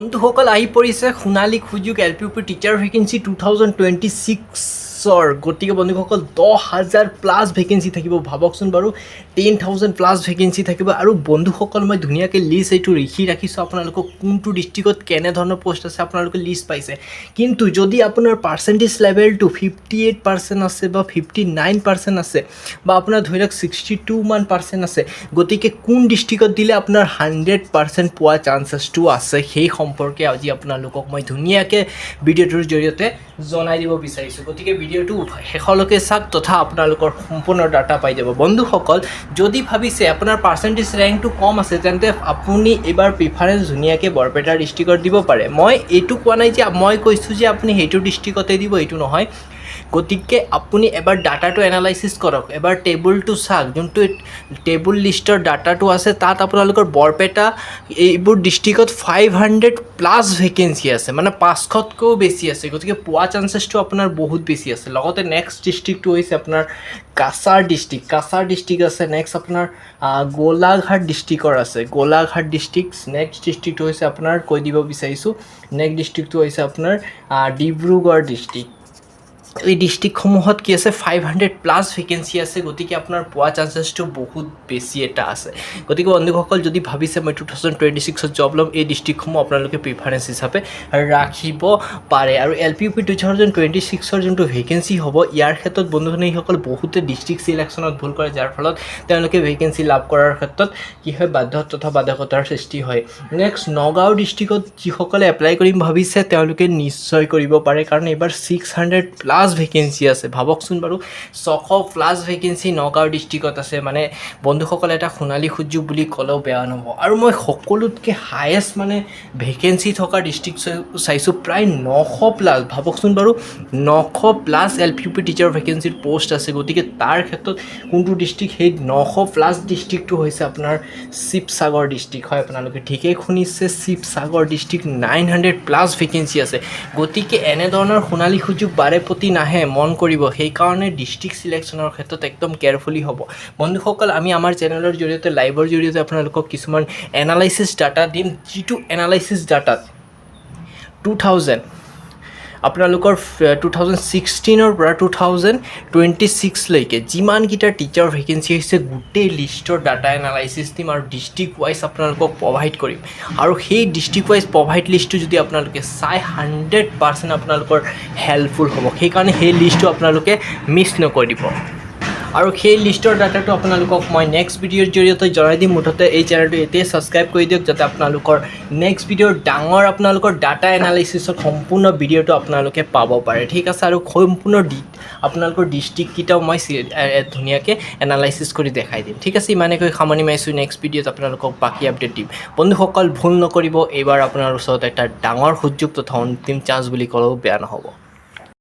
বন্ধুসকল আহি পৰিছে সোণালী সুযোগ LPUP টিচাৰ ভেকেঞ্চি 2026ৰ গতিকে বন্ধুসকল 10,000 প্লাছ ভেকেঞ্চি থাকিব ভাবকচোন বাৰু 10,000 প্লাছ ভেকেঞ্চি থাকিব আৰু বন্ধুসকল মই ধুনীয়াকৈ লিষ্ট এইটো লিখি ৰাখিছোঁ আপোনালোকক কোনটো ডিষ্ট্ৰিক্টত কেনেধৰণৰ পোষ্ট আছে আপোনালোকে লিষ্ট পাইছে কিন্তু যদি আপোনাৰ পাৰ্চেণ্টেজ লেভেলটো 58% আছে বা 59% আছে বা আপোনাৰ ধৰি লওক 62 মান পাৰ্চেণ্ট আছে গতিকে কোন ডিষ্ট্ৰিক্টত দিলে আপোনাৰ 100% পোৱা চান্সেছটো আছে সেই সম্পৰ্কে আজি আপোনালোকক মই ধুনীয়াকৈ ভিডিঅ'টোৰ জৰিয়তে জনাই দিব বিচাৰিছোঁ গতিকে ভিডিঅ'টো শেষলৈকে চাওক তথা আপোনালোকৰ সম্পূৰ্ণ ডাটা পাই যাব বন্ধুসকল যদি ভাবিছে আপোনাৰ পাৰ্চেণ্টেজ ৰেংকটো কম আছে তেন্তে আপুনি এবাৰ প্ৰিফাৰেঞ্চ ধুনীয়াকৈ বৰপেটা ডিষ্ট্ৰিক্টত দিব পাৰে মই এইটো কোৱা নাই যে মই কৈছোঁ যে আপুনি সেইটো ডিষ্ট্ৰিক্টতে দিব এইটো নহয় গতিকে আপুনি এবাৰ ডাটাটো এনালাইচিছ কৰক এবাৰ টেবুলটো চাওক যোনটো টেবুল লিষ্টৰ ডাটাটো আছে তাত আপোনালোকৰ বৰপেটা এইবোৰ ডিষ্ট্ৰিক্টত 500 প্লাছ ভেকেঞ্চি আছে মানে 500তকৈও বেছি আছে গতিকে পোৱা চান্সেছটো আপোনাৰ বহুত বেছি আছে লগতে নেক্সট ডিষ্ট্ৰিক্টটো হৈছে আপোনাৰ কাছাৰ ডিষ্ট্ৰিক্ট আছে নেক্সট আপোনাৰ গোলাঘাট ডিষ্ট্ৰিক্টৰ আছে গোলাঘাট ডিষ্ট্ৰিক্ট নেক্সট ডিষ্ট্ৰিক্টটো হৈছে আপোনাৰ কৈ দিব বিচাৰিছোঁ নেক্সট ডিষ্ট্ৰিক্টটো হৈছে আপোনাৰ ডিব্ৰুগড় ডিষ্ট্ৰিক্ট এই ডিষ্ট্ৰিক্টসমূহত কি আছে 500 প্লাছ ভেকেঞ্চি আছে গতিকে আপোনাৰ পোৱা চান্সেছটো বহুত বেছি এটা আছে গতিকে বন্ধুসকল যদি ভাবিছে মই 2026ত জব ল'ম এই ডিষ্ট্ৰিক্টসমূহ আপোনালোকে প্ৰিফাৰেঞ্চ হিচাপে ৰাখিব পাৰে আৰু LPUP 2026ৰ যোনটো ভেকেঞ্চি হ'ব ইয়াৰ ক্ষেত্ৰত বন্ধুসকল বহুতে ডিষ্ট্ৰিক্ট চিলেকশ্যনত ভুল কৰে যাৰ ফলত তেওঁলোকে ভেকেঞ্চি লাভ কৰাৰ ক্ষেত্ৰত কি হয় বাধ্যকতাৰ সৃষ্টি হয় নেক্সট নগাঁও ডিষ্ট্ৰিক্টত যিসকলে এপ্লাই কৰিম ভাবিছে তেওঁলোকে নিশ্চয় কৰিব পাৰে কাৰণ এইবাৰ 600 প্লাছ ভেকেঞ্চি আছে ভাবকচোন বাৰু 600 প্লাছ ভেকেঞ্চি নগাঁও ডিষ্ট্ৰিক্টত আছে মানে বন্ধুসকল এটা সোণালী সুযোগ বুলি ক'লেও বেয়া নহ'ব আৰু মই সকলোতকৈ হায়েষ্ট মানে ভেকেঞ্চি থকা ডিষ্ট্ৰিক্ট চাইছোঁ প্ৰায় 900 প্লাছ ভাবকচোন বাৰু 900 প্লাছ LPUP টিচাৰ ভেকেঞ্চিৰ পোষ্ট আছে গতিকে তাৰ ক্ষেত্ৰত কোনটো ডিষ্ট্ৰিক্ট সেই 900 প্লাছ ডিষ্ট্ৰিক্টটো হৈছে আপোনাৰ শিৱসাগৰ ডিষ্ট্ৰিক্ট হয় আপোনালোকে ঠিকেই শুনিছে শিৱসাগৰ ডিষ্ট্ৰিক্ট 900 প্লাছ ভেকেঞ্চি আছে গতিকে এনেধৰণৰ সোণালী সুযোগ বাৰে প্ৰতি নাহে মন কৰিব সেইকাৰণে ডিষ্ট্ৰিক্ট চিলেকশ্যনৰ ক্ষেত্ৰত একদম কেয়াৰফুলি হ'ব বন্ধুসকল আমি আমাৰ চেনেলৰ জৰিয়তে লাইভৰ জৰিয়তে আপোনালোকক কিছুমান এনালাইচিছ ডাটা দিম যিটো এনালাইচিছ ডাটাত 2000 আপোনালোকৰ 2016ৰ পৰা 2026লৈকে যিমানকেইটা টিচাৰ ভেকেঞ্চি হৈছে গোটেই লিষ্টৰ ডাটা এনালাইচিছ দিম আৰু ডিষ্ট্ৰিক্ট ৱাইজ আপোনালোকক প্ৰভাইড কৰিম আৰু সেই ডিষ্ট্ৰিক্ট ৱাইজ প্ৰভাইড লিষ্টটো যদি আপোনালোকে চাই 100% আপোনালোকৰ হেল্পফুল হ'ব সেইকাৰণে সেই লিষ্টটো আপোনালোকে মিছ নকৰিব আৰু সেই লিষ্টৰ ডাটাটো আপোনালোকক মই নেক্সট ভিডিঅ'ৰ জৰিয়তে জনাই দিম মুঠতে এই চেনেলটো এতিয়াই ছাবস্ক্ৰাইব কৰি দিয়ক যাতে আপোনালোকৰ নেক্সট ভিডিঅ'ৰ ডাঙৰ আপোনালোকৰ ডাটা এনালাইচিছৰ সম্পূৰ্ণ ভিডিঅ'টো আপোনালোকে পাব পাৰে ঠিক আছে আৰু সম্পূৰ্ণ আপোনালোকৰ ডিষ্ট্ৰিক্টকেইটাও মই ধুনীয়াকৈ এনালাইচিছ কৰি দেখাই দিম ঠিক আছে ইমানেকৈ সামৰণি মাৰিছোঁ নেক্সট ভিডিঅ'ত আপোনালোকক বাকী আপডেট দিম বন্ধুসকল ভুল নকৰিব এইবাৰ আপোনাৰ ওচৰত এটা ডাঙৰ সুযোগ তথা অন্তিম চান্স বুলি ক'লেও বেয়া নহ'ব